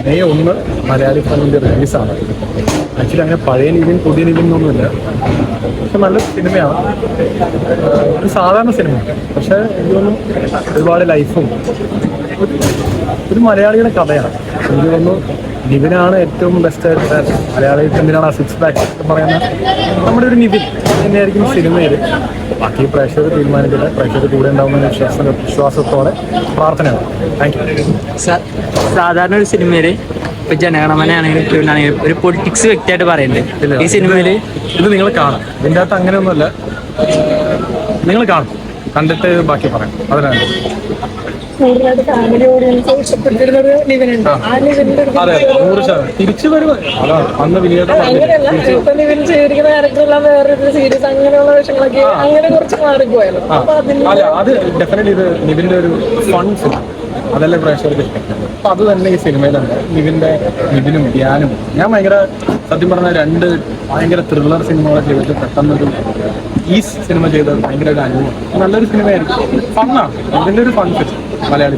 May 1 Malayali ഫിലിമിൻ്റെ റിലീസാണ്. Actually അങ്ങനെ പഴയ നിവിൻ പുതിയ നിവിൻ എന്നൊന്നുമില്ല, പക്ഷെ നല്ല സിനിമയാണ്. ഒരു സാധാരണ സിനിമ, പക്ഷെ എനിക്ക് തോന്നുന്നു ഒരുപാട് ലൈഫും ഒരു മലയാളിയുടെ കഥയാണ്. എനിക്ക് തോന്നുന്നു നിവിനാണ് ഏറ്റവും ബെസ്റ്റ് ആയിട്ട് മലയാളികൾക്ക് എന്തിനാണ് ആ 6 പാക്ക് എന്ന് പറയുന്ന നമ്മുടെ ഒരു നിവിൻ തന്നെയായിരിക്കും സിനിമയിൽ. ബാക്കി പ്രേക്ഷകർ തീരുമാനിക്കില്ല, പ്രേക്ഷകർ കൂടെ ഉണ്ടാവുന്ന വിശ്വാസത്തോടെ പ്രാർത്ഥനയാണ്. Thank you. സാധാരണ ഒരു സിനിമയില് ഇപ്പൊ ജനഗണമനയാണെങ്കിലും ട്യൂണാണെങ്കിലും ഒരു പൊളിറ്റിക്സ് വ്യക്തിയായിട്ട് പറയുന്നുണ്ട്. ഈ സിനിമയില് ഇത് നിങ്ങൾ കാണും. ഇതിൻ്റെ അകത്ത് അങ്ങനെയൊന്നുമല്ല, നിങ്ങൾ കാണും, കണ്ടിട്ട് ബാക്കി പറയാം. അതിനാണ് കൂടുതലായിട്ട് ഫാമിലി ഓഡിയൻസ് ഇഷ്ടപ്പെട്ടിരുന്ന ഒരു നിവിനുണ്ട്. ആ നിവിന്റെ അതെ 100% തിരിച്ചു വരും. അതാണ് അന്ന് വിനീത അങ്ങനെയല്ല, ഇപ്പൊ നിവിൻ ചെയ്തിരിക്കുന്ന ക്യാരക്ടറെല്ലാം വേറൊരു സീരീസ് അങ്ങനെയുള്ള വിഷയങ്ങളൊക്കെ അങ്ങനെ കുറച്ച് മാറിപ്പോയാലും. അപ്പൊ അതിന് അല്ല, അത് ഡെഫിനറ്റ്ലി ഇത് നിവിന്റെ ഒരു ഫൺ ഫിലിം, അതല്ലേ പ്രേക്ഷകർക്ക് ഇഷ്ടം. അപ്പൊ അത് തന്നെ ഈ സിനിമയിലുണ്ട്. നിവിനും ധ്യാനും ഞാൻ ഭയങ്കര സത്യം പറഞ്ഞ 2 ഭയങ്കര ത്രില്ലർ സിനിമകളെ ചെയ്തിട്ട് പെട്ടെന്നൊരു ഈ സിനിമ ചെയ്തത് ഭയങ്കര ഒരു അനുഭവം. നല്ലൊരു സിനിമയായിരിക്കും, ഫണ്ണാണ്. ഇതിന്റെ ഒരു ഫൺ ഫിലിം മലയാളി.